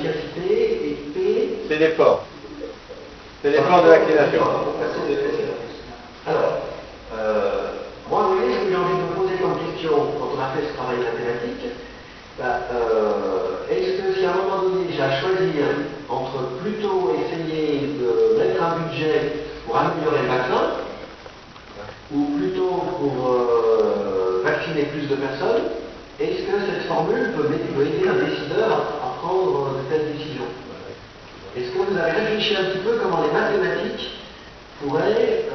l'efficacité, et P... C'est l'effort. C'est l'effort de l'inclination. Alors, moi, vous voyez, ce que j'ai envie de vous poser comme question quand on a fait ce travail mathématique, est-ce que si à un moment donné j'ai à choisir entre plutôt essayer de mettre un budget pour améliorer le vaccin, ou plutôt pour vacciner plus de personnes, est-ce que cette formule peut aider un décideur à prendre de telles décisions? Est-ce que vous avez réfléchi un petit peu comment les mathématiques pourraient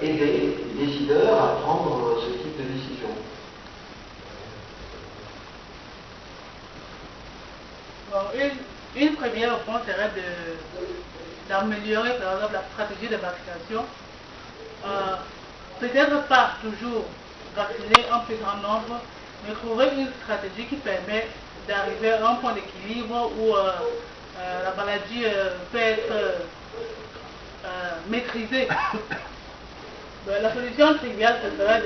aider les décideurs à prendre ce type de décision? Bon, une première réponse serait d'améliorer par exemple la stratégie de vaccination. Peut-être pas toujours vacciner un plus grand nombre, mais trouver une stratégie qui permet d'arriver à un point d'équilibre où la maladie peut être maîtrisée. La solution triviale, ce serait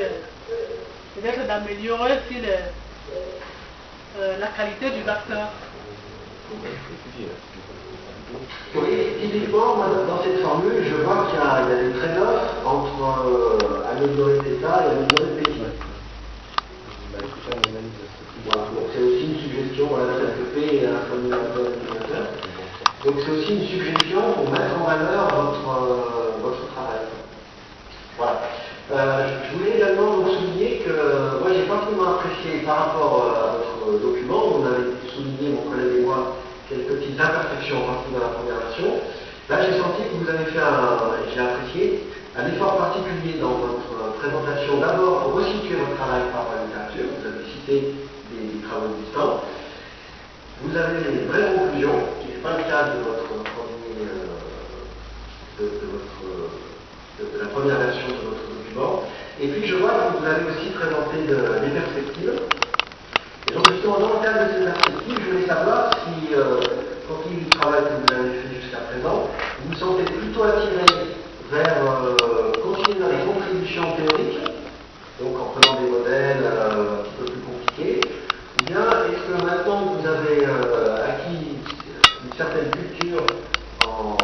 peut-être d'améliorer aussi la qualité du vaccin. Oui, typiquement, moi, dans cette formule, je vois qu'il y a des trade-offs entre améliorer l'État et améliorer le pays. Voilà, donc c'est aussi une suggestion, voilà, celle que P est un formulateur d'ordinateur. Donc c'est aussi une suggestion pour mettre en valeur votre travail. Voilà. Je voulais également vous souligner que moi j'ai particulièrement apprécié par rapport à votre document, on avait souligné, mon collègue et moi, quelques petites imperfections en partie dans la première version. Là j'ai senti que vous avez fait j'ai apprécié, un effort particulier dans votre présentation, d'abord pour resituer votre travail par la littérature, vous avez cité des travaux existants. Vous avez des vraies conclusions, qui n'est pas le cas de votre premier, de la première version de votre document. Et puis je vois que vous avez aussi présenté des perspectives. Et donc justement, dans le cadre de ces perspectives, je voulais savoir si, compte tenu du travail que vous avez fait jusqu'à présent, vous vous sentez plutôt attiré vers continuer dans les contributions théoriques, donc en prenant des modèles un petit peu plus compliqués, ou bien est-ce que maintenant que vous avez acquis une certaine culture en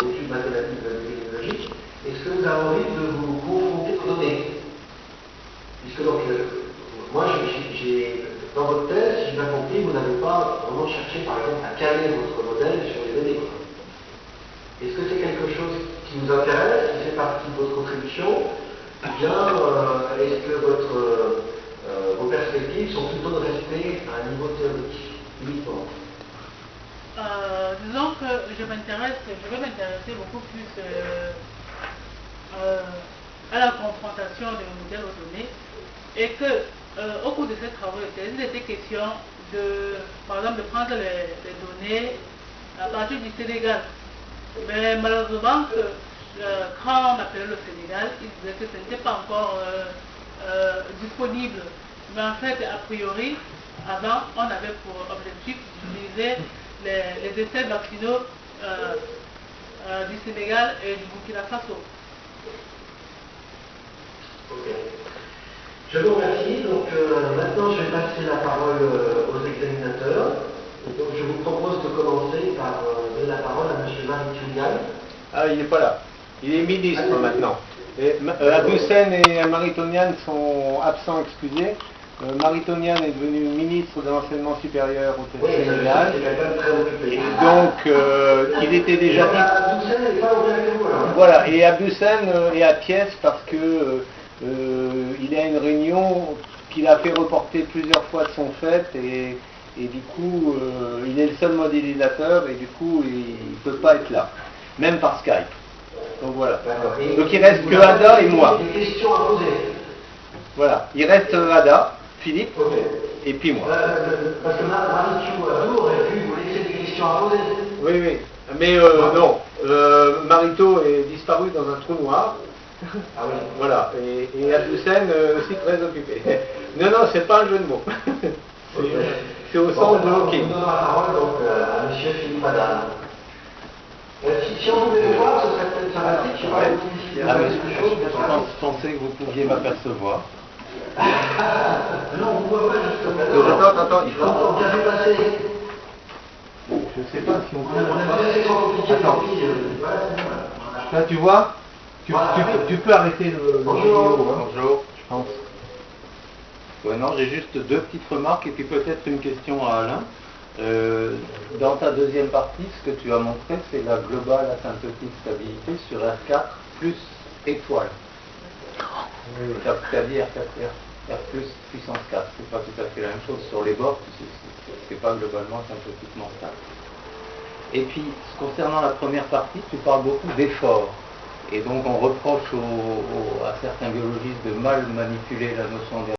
études mathématiques et épidémiologiques, est-ce que vous avez envie de vous confronter aux données? Puisque donc, moi, dans votre thèse, si j'ai bien compris, vous n'avez pas vraiment cherché, par exemple, à caler votre modèle sur les données. Est-ce que c'est quelque chose qui vous intéresse, qui fait partie de votre contribution, ou bien est-ce que vos perspectives sont plutôt de rester à un niveau théorique uniquement? Disons que je vais m'intéresser beaucoup plus à la confrontation des modèles aux données, et que au cours de ces travaux de thèse, il était question par exemple, de prendre les données à partir du Sénégal. Mais malheureusement, quand on appelait le Sénégal, ils disaient que ce n'était pas encore disponible. Mais en fait, a priori, avant, on avait pour objectif d'utiliser les essais vaccinaux du Sénégal et du Burkina Faso. Okay. Je vous remercie. Donc maintenant, je vais passer la parole aux examinateurs. Et donc, je vous propose de commencer par donner la parole à M. Marie-Tunian. Ah, il n'est pas là. Il est ministre maintenant. Aboussen et Marie-Tonian sont absents, excusez. Marie-Tonian est devenu ministre de l'enseignement supérieur au Sénégal. Donc, il était déjà dit. Aboussen n'est pas au vous, alors. Voilà, et Aboussen est à pièce parce que il a une réunion qu'il a fait reporter plusieurs fois de son fait et du coup, il est le seul modélisateur et du coup, il ne peut pas être là, même par Skype. Donc voilà. Donc il reste que Ada et moi. Des questions à poser. Voilà, il reste Ada, Philippe, et puis moi. Parce que Marie-Tonian aurait pu vous laisser des questions à poser. Oui, oui. Mais non, Marito est disparu dans un trou noir. Ah oui. Voilà, et Aboussen aussi très occupé. Non, non, c'est pas un jeu de mots. C'est au sens de hockey. On donne la parole donc, à M. Philippe Adam. Si on pouvait le voir, ce serait peut-être sympathique. Je sais pas je pensais que vous pouviez m'apercevoir. Non, on ne voit pas justement. Attends, il faut. Vous avez passé. je sais pas si on On a fait trop compliqué. Attends. Voilà, c'est bon. Voilà. Là, tu vois, Voilà. tu peux arrêter le Bonjour. vidéo, hein, Bonjour. je pense. Ouais, non, j'ai juste deux petites remarques et puis peut-être une question à Alain. Dans ta deuxième partie, ce que tu as montré, c'est la globale asymptotique stabilité sur R4 plus étoile. C'est-à-dire R plus puissance 4. C'est pas tout à fait la même chose. Sur les bords, c'est pas globalement asymptotiquement stable. Et puis, concernant la première partie, tu parles beaucoup d'efforts. Et donc, on reproche à certains biologistes de mal manipuler la notion d'effort.